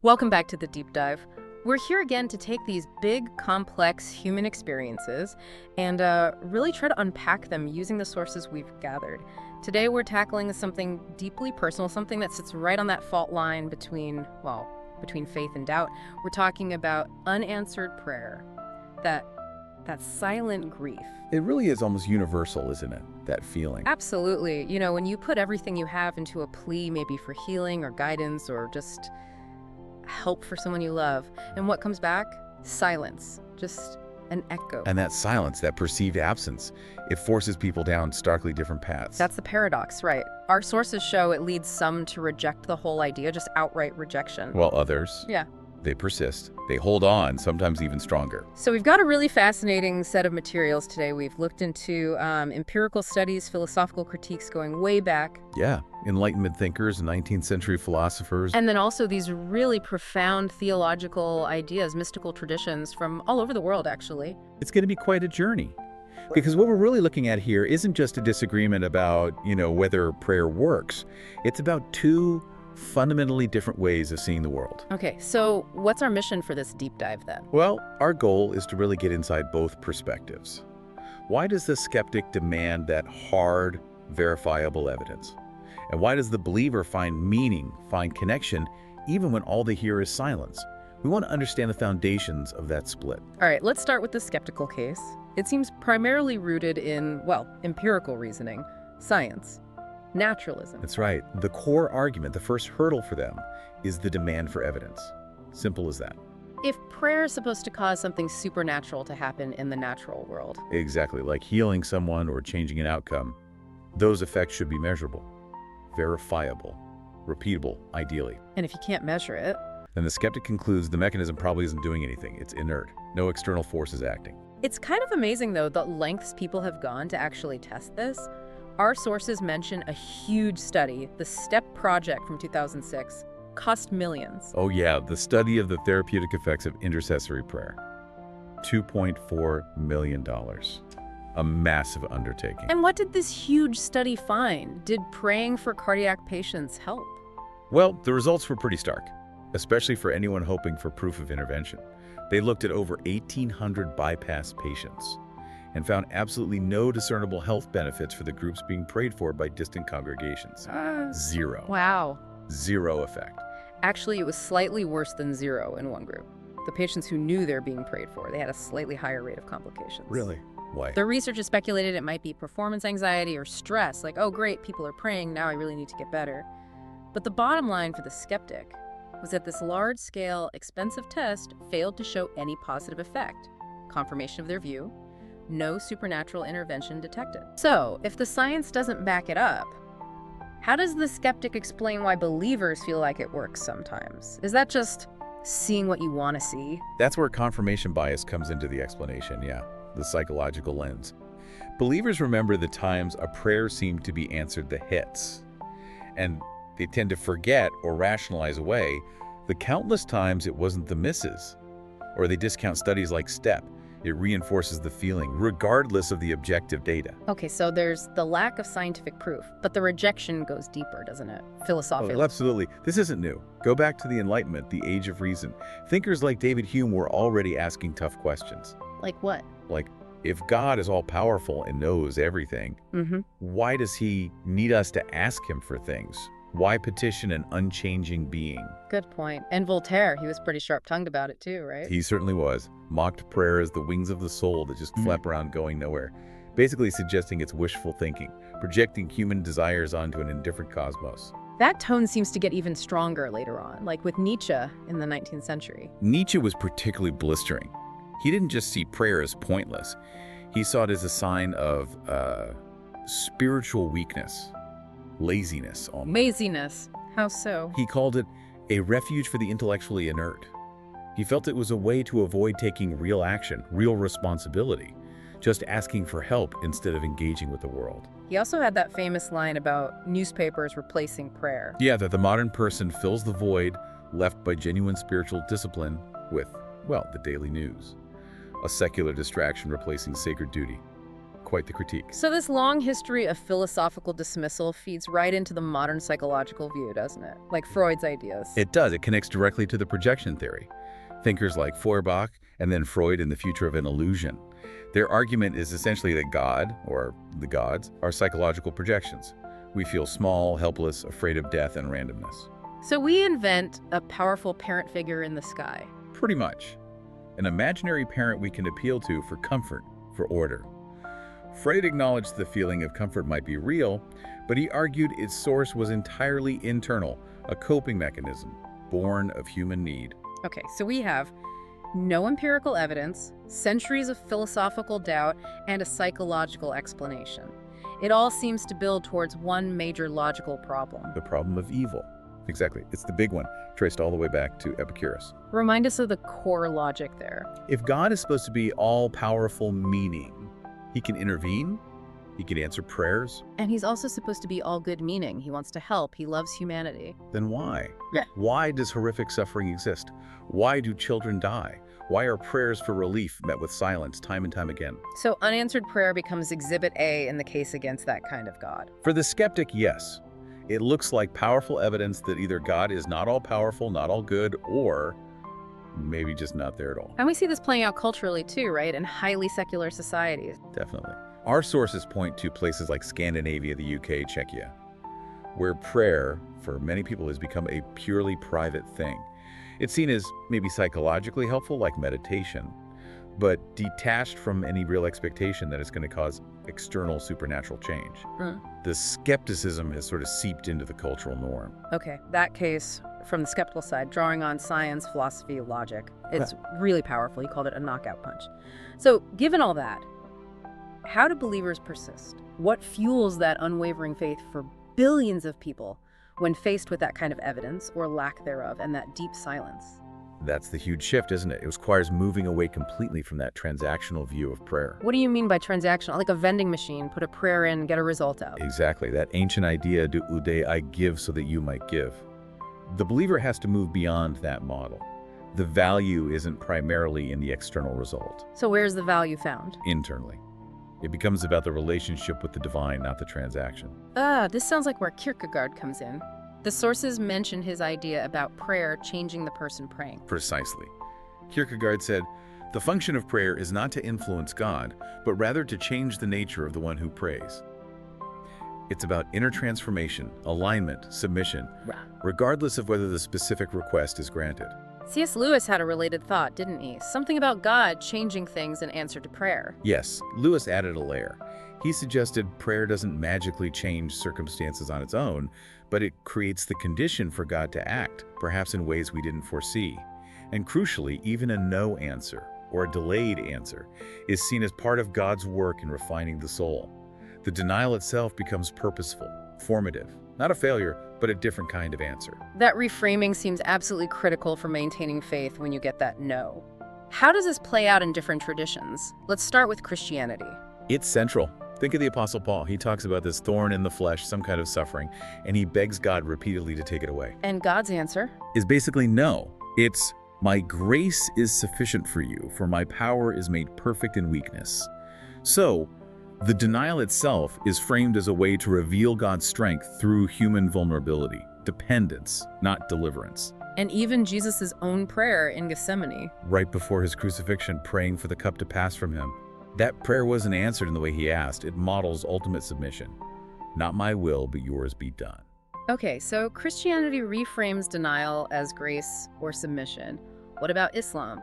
Welcome back to the Deep Dive. We're here again to take these big, complex human experiences and really try to unpack them using the sources we've gathered. Today we're tackling something deeply personal, something that sits right on that fault line between faith and doubt. We're talking about unanswered prayer, that silent grief. It really is almost universal, isn't it? That feeling. Absolutely. You know, when you put everything you have into a plea, maybe for healing or guidance or just help for someone you love, and what comes back? Silence. Just an echo. And that silence, that perceived absence, it forces people down starkly different paths. That's the paradox, right? Our sources show it leads some to reject the whole idea, just outright rejection. While others, they persist. They hold on, sometimes even stronger. So we've got a really fascinating set of materials today. We've looked into empirical studies, philosophical critiques going way back. Yeah, Enlightenment thinkers, 19th century philosophers. And then also these really profound theological ideas, mystical traditions from all over the world, actually. It's going to be quite a journey. Because what we're really looking at here isn't just a disagreement about, whether prayer works. It's about two fundamentally different ways of seeing the world. Okay, so what's our mission for this deep dive then? Well, our goal is to really get inside both perspectives. Why does the skeptic demand that hard, verifiable evidence? And why does the believer find meaning, find connection, even when all they hear is silence? We want to understand the foundations of that split. All right, let's start with the skeptical case. It seems primarily rooted in, empirical reasoning, science. Naturalism. That's right. The core argument, the first hurdle for them, is the demand for evidence. Simple as that. If prayer is supposed to cause something supernatural to happen in the natural world. Exactly, like healing someone or changing an outcome, those effects should be measurable, verifiable, repeatable, ideally. And if you can't measure it, then the skeptic concludes the mechanism probably isn't doing anything. It's inert. No external force is acting. It's kind of amazing, though, the lengths people have gone to actually test this. Our sources mention a huge study, the STEP project from 2006, cost millions. Oh yeah, the study of the therapeutic effects of intercessory prayer. $2.4 million. A massive undertaking. And what did this huge study find? Did praying for cardiac patients help? Well, the results were pretty stark, especially for anyone hoping for proof of intervention. They looked at over 1,800 bypass patients and found absolutely no discernible health benefits for the groups being prayed for by distant congregations. Zero. Wow. Zero effect. Actually, it was slightly worse than zero in one group. The patients who knew they're being prayed for, they had a slightly higher rate of complications. Really? Why? The researchers speculated it might be performance anxiety or stress, like, oh great, people are praying, now I really need to get better. But the bottom line for the skeptic was that this large-scale, expensive test failed to show any positive effect. Confirmation of their view. No supernatural intervention detected. So, if the science doesn't back it up, how does the skeptic explain why believers feel like it works sometimes? Is that just seeing what you want to see? That's where confirmation bias comes into the explanation, the psychological lens. Believers remember the times a prayer seemed to be answered the hits, and they tend to forget or rationalize away the countless times it wasn't the misses. Or they discount studies like STEP. It reinforces the feeling, regardless of the objective data. Okay, so there's the lack of scientific proof, but the rejection goes deeper, doesn't it? Philosophically. Oh, absolutely. This isn't new. Go back to the Enlightenment, the Age of Reason. Thinkers like David Hume were already asking tough questions. Like what? Like, if God is all-powerful and knows everything, why does he need us to ask him for things? Why petition an unchanging being? Good point. And Voltaire, he was pretty sharp-tongued about it too, right? He certainly was. Mocked prayer as the wings of the soul that just flap around going nowhere, basically suggesting it's wishful thinking, projecting human desires onto an indifferent cosmos. That tone seems to get even stronger later on, like with Nietzsche in the 19th century. Nietzsche was particularly blistering. He didn't just see prayer as pointless. He saw it as a sign of spiritual weakness. Laziness, almost. Laziness. How so? He called it a refuge for the intellectually inert. He felt it was a way to avoid taking real action, real responsibility, just asking for help instead of engaging with the world. He also had that famous line about newspapers replacing prayer. Yeah, that the modern person fills the void left by genuine spiritual discipline with, the daily news. A secular distraction replacing sacred duty. quite the critique. So this long history of philosophical dismissal feeds right into the modern psychological view, doesn't it? Like Freud's ideas. It does. It connects directly to the projection theory. Thinkers like Feuerbach and then Freud in The Future of an Illusion. Their argument is essentially that God, or the gods, are psychological projections. We feel small, helpless, afraid of death and randomness. So we invent a powerful parent figure in the sky. Pretty much. An imaginary parent we can appeal to for comfort, for order. Freud acknowledged the feeling of comfort might be real, but he argued its source was entirely internal, a coping mechanism, born of human need. Okay, so we have no empirical evidence, centuries of philosophical doubt, and a psychological explanation. It all seems to build towards one major logical problem. The problem of evil. Exactly. It's the big one, traced all the way back to Epicurus. Remind us of the core logic there. If God is supposed to be all-powerful, meaning, he can intervene, he can answer prayers, And he's also supposed to be all good meaning. He wants to help. He loves humanity. then why? Yeah. Why does horrific suffering exist? Why do children die? Why are prayers for relief met with silence time and time again? So unanswered prayer becomes Exhibit A in the case against that kind of God. For the skeptic, yes. It looks like powerful evidence that either God is not all-powerful, not all good, or maybe just not there at all. And we see this playing out culturally too, right? In highly secular societies. Definitely. Our sources point to places like Scandinavia, the UK, Czechia, where prayer, for many people, has become a purely private thing. It's seen as maybe psychologically helpful, like meditation, but detached from any real expectation that it's going to cause external supernatural change. The skepticism has sort of seeped into the cultural norm. Okay, that case from the skeptical side, drawing on science, philosophy, logic. It's really powerful. He called it a knockout punch. So given all that, how do believers persist? What fuels that unwavering faith for billions of people when faced with that kind of evidence or lack thereof and that deep silence? That's the huge shift, isn't it? It requires moving away completely from that transactional view of prayer. What do you mean by transactional? Like a vending machine, put a prayer in, get a result out. Exactly, that ancient idea, do ude, I give so that you might give. The believer has to move beyond that model. The value isn't primarily in the external result. So where's the value found? Internally. It becomes about the relationship with the divine, not the transaction. This sounds like where Kierkegaard comes in. The sources mention his idea about prayer changing the person praying. Precisely. Kierkegaard said, the function of prayer is not to influence God, but rather to change the nature of the one who prays. It's about inner transformation, alignment, submission, regardless of whether the specific request is granted. C.S. Lewis had a related thought, didn't he? Something about God changing things in answer to prayer. Yes, Lewis added a layer. He suggested prayer doesn't magically change circumstances on its own, but it creates the condition for God to act, perhaps in ways we didn't foresee. And crucially, even a no answer, or a delayed answer, is seen as part of God's work in refining the soul. The denial itself becomes purposeful, formative, not a failure, but a different kind of answer. That reframing seems absolutely critical for maintaining faith when you get that no. How does this play out in different traditions? Let's start with Christianity. It's central. Think of the Apostle Paul. He talks about this thorn in the flesh, some kind of suffering, and he begs God repeatedly to take it away. And God's answer? Is basically no. It's, my grace is sufficient for you, for my power is made perfect in weakness. So, the denial itself is framed as a way to reveal God's strength through human vulnerability, dependence, not deliverance. And even Jesus' own prayer in Gethsemane. Right before his crucifixion, praying for the cup to pass from him. That prayer wasn't answered in the way he asked. It models ultimate submission. Not my will, but yours be done. Okay, so Christianity reframes denial as grace or submission. What about Islam?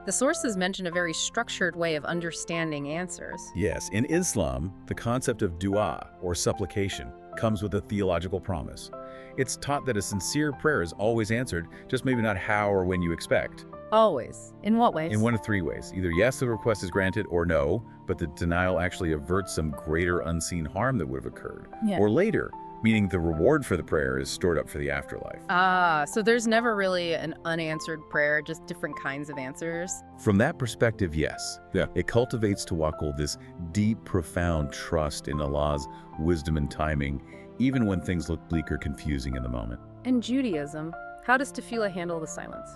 The sources mention a very structured way of understanding answers. Yes, in Islam, the concept of dua, or supplication, comes with a theological promise. It's taught that a sincere prayer is always answered, just maybe not how or when you expect. Always. In what ways? In one of three ways. Either yes, the request is granted, or no, but the denial actually averts some greater unseen harm that would have occurred. Yeah. Or later, meaning the reward for the prayer is stored up for the afterlife. So there's never really an unanswered prayer, just different kinds of answers? From that perspective, yes. Yeah. It cultivates tawakkul, this deep, profound trust in Allah's wisdom and timing, even when things look bleak or confusing in the moment. And Judaism, how does tefillah handle the silence?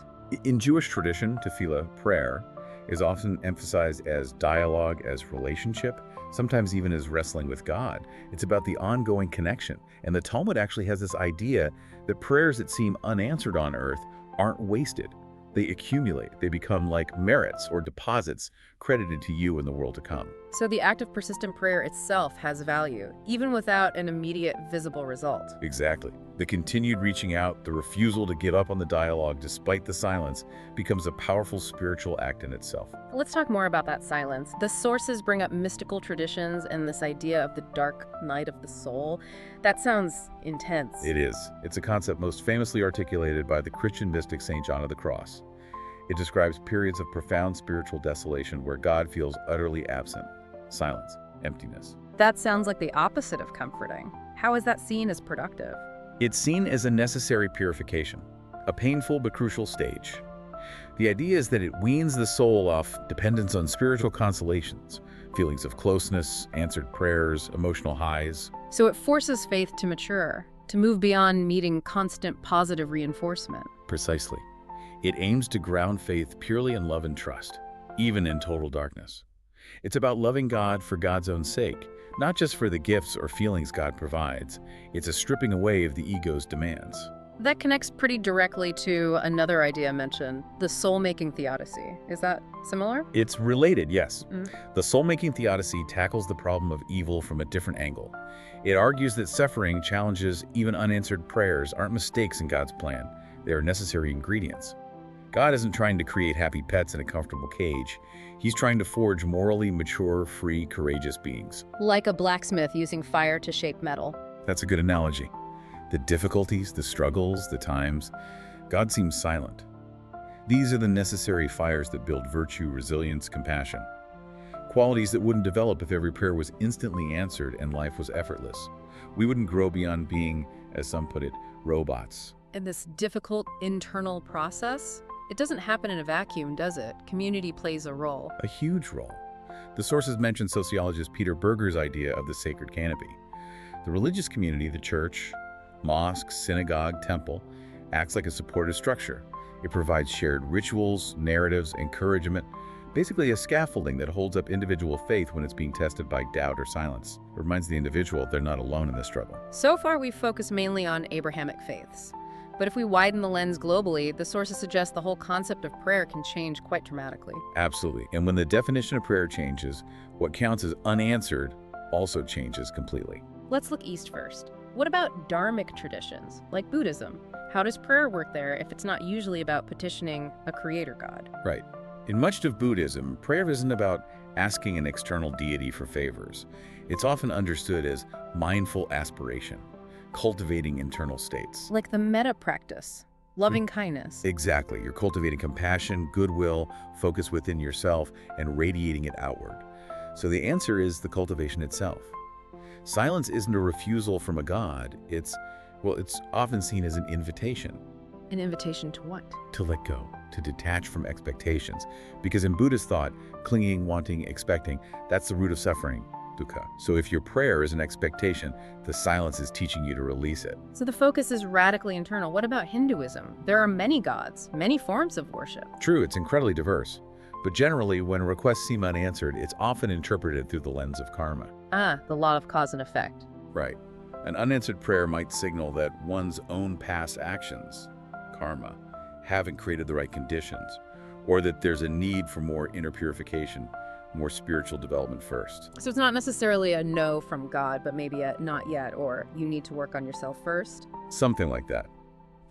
In Jewish tradition, tefillah, prayer, is often emphasized as dialogue, as relationship, sometimes even as wrestling with God. It's about the ongoing connection. And the Talmud actually has this idea that prayers that seem unanswered on earth aren't wasted. They accumulate. They become like merits or deposits credited to you in the world to come. So the act of persistent prayer itself has value, even without an immediate visible result. Exactly. The continued reaching out, the refusal to give up on the dialogue despite the silence, becomes a powerful spiritual act in itself. Let's talk more about that silence. The sources bring up mystical traditions and this idea of the dark night of the soul. That sounds intense. It is. It's a concept most famously articulated by the Christian mystic St. John of the Cross. It describes periods of profound spiritual desolation where God feels utterly absent. Silence, emptiness. That sounds like the opposite of comforting. How is that seen as productive? It's seen as a necessary purification, a painful but crucial stage. The idea is that it weans the soul off dependence on spiritual consolations, feelings of closeness, answered prayers, emotional highs. So it forces faith to mature, to move beyond needing constant positive reinforcement. Precisely. It aims to ground faith purely in love and trust, even in total darkness. It's about loving God for God's own sake, not just for the gifts or feelings God provides. It's a stripping away of the ego's demands. That connects pretty directly to another idea mentioned, the soul-making theodicy. Is that similar? It's related, yes. The soul-making theodicy tackles the problem of evil from a different angle. It argues that suffering, challenges, even unanswered prayers aren't mistakes in God's plan. They are necessary ingredients. God isn't trying to create happy pets in a comfortable cage. He's trying to forge morally mature, free, courageous beings. Like a blacksmith using fire to shape metal. That's a good analogy. The difficulties, the struggles, the times, God seems silent. These are the necessary fires that build virtue, resilience, compassion. Qualities that wouldn't develop if every prayer was instantly answered and life was effortless. We wouldn't grow beyond being, as some put it, robots. And this difficult internal process, it doesn't happen in a vacuum, does it? Community plays a role. A huge role. The sources mention sociologist Peter Berger's idea of the sacred canopy. The religious community, the church, mosque, synagogue, temple, acts like a supportive structure. It provides shared rituals, narratives, encouragement, basically a scaffolding that holds up individual faith when it's being tested by doubt or silence. It reminds the individual they're not alone in this struggle. So far, we've focused mainly on Abrahamic faiths. But if we widen the lens globally, the sources suggest the whole concept of prayer can change quite dramatically. Absolutely. And when the definition of prayer changes, what counts as unanswered also changes completely. Let's look east first. What about dharmic traditions, like Buddhism? How does prayer work there if it's not usually about petitioning a creator god? Right. In much of Buddhism, prayer isn't about asking an external deity for favors. It's often understood as mindful aspiration, cultivating internal states. Like the metta practice, loving kindness. Exactly. You're cultivating compassion, goodwill, focus within yourself, and radiating it outward. So the answer is the cultivation itself. Silence isn't a refusal from a god. It's often seen as an invitation. An invitation to what? To let go, to detach from expectations. Because in Buddhist thought, clinging, wanting, expecting, that's the root of suffering, dukkha. So if your prayer is an expectation, the silence is teaching you to release it. So the focus is radically internal. What about Hinduism? There are many gods, many forms of worship. True, it's incredibly diverse. But generally, when requests seem unanswered, it's often interpreted through the lens of karma. The law of cause and effect. Right. An unanswered prayer might signal that one's own past actions, karma, haven't created the right conditions, or that there's a need for more inner purification, more spiritual development first. So it's not necessarily a no from God, but maybe a not yet, or you need to work on yourself first? Something like that.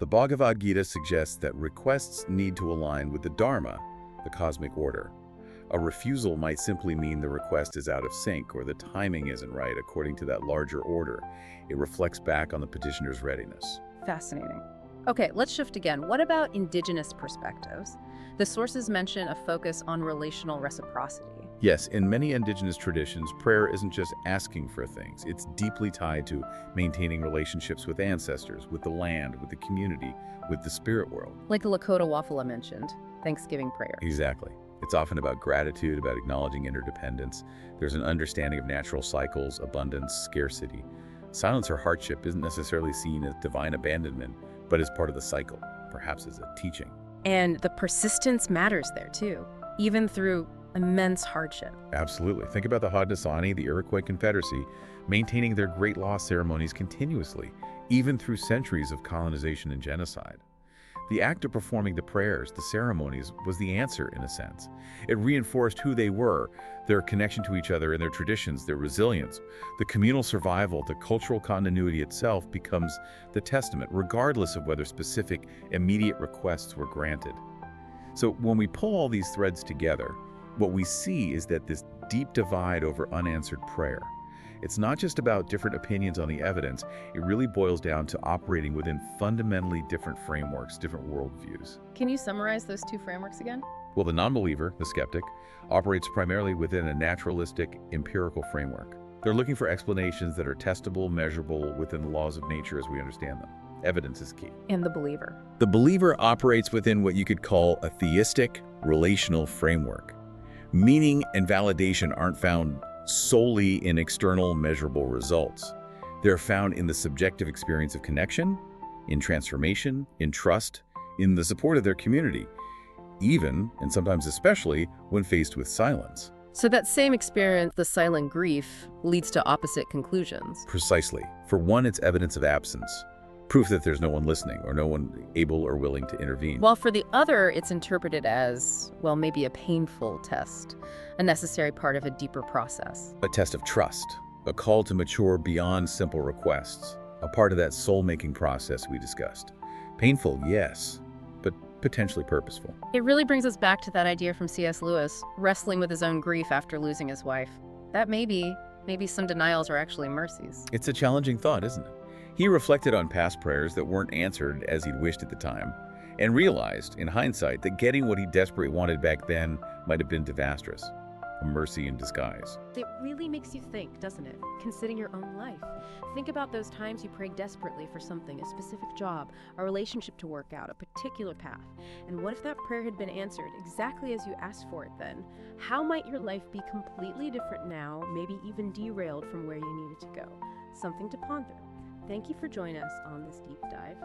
The Bhagavad Gita suggests that requests need to align with the Dharma, the cosmic order. A refusal might simply mean the request is out of sync or the timing isn't right according to that larger order. It reflects back on the petitioner's readiness. Fascinating. Okay, let's shift again. What about indigenous perspectives? The sources mention a focus on relational reciprocity. Yes, in many indigenous traditions, prayer isn't just asking for things. It's deeply tied to maintaining relationships with ancestors, with the land, with the community, with the spirit world. Like the Lakota Wafula mentioned, Thanksgiving prayer. Exactly. It's often about gratitude, about acknowledging interdependence. There's an understanding of natural cycles, abundance, scarcity. Silence or hardship isn't necessarily seen as divine abandonment, but as part of the cycle, perhaps as a teaching. And the persistence matters there too. Even through immense hardship. Absolutely. Think about the Haudenosaunee, the Iroquois Confederacy, maintaining their great loss ceremonies continuously, even through centuries of colonization and genocide. The act of performing the prayers, the ceremonies, was the answer, in a sense. It reinforced who they were, their connection to each other and their traditions, their resilience. The communal survival, the cultural continuity itself becomes the testament, regardless of whether specific, immediate requests were granted. So when we pull all these threads together, what we see is that this deep divide over unanswered prayer, it's not just about different opinions on the evidence, it really boils down to operating within fundamentally different frameworks, different worldviews. Can you summarize those two frameworks again? Well, the non-believer, the skeptic, operates primarily within a naturalistic, empirical framework. They're looking for explanations that are testable, measurable within the laws of nature as we understand them. Evidence is key. And the believer. The believer operates within what you could call a theistic, relational framework. Meaning and validation aren't found solely in external measurable results. They're found in the subjective experience of connection, in transformation, in trust, in the support of their community, even, and sometimes especially, when faced with silence. So that same experience, the silent grief, leads to opposite conclusions. Precisely. For one, it's evidence of absence, proof that there's no one listening or no one able or willing to intervene. While for the other, it's interpreted as, well, maybe a painful test, a necessary part of a deeper process. A test of trust, a call to mature beyond simple requests, a part of that soul-making process we discussed. Painful, yes, but potentially purposeful. It really brings us back to that idea from C.S. Lewis, wrestling with his own grief after losing his wife. That maybe some denials are actually mercies. It's a challenging thought, isn't it? He reflected on past prayers that weren't answered as he'd wished at the time, and realized, in hindsight, that getting what he desperately wanted back then might have been disastrous. A mercy in disguise. It really makes you think, doesn't it? Considering your own life. Think about those times you prayed desperately for something, a specific job, a relationship to work out, a particular path. And what if that prayer had been answered exactly as you asked for it then? How might your life be completely different now, maybe even derailed from where you needed to go? Something to ponder. Thank you for joining us on this deep dive.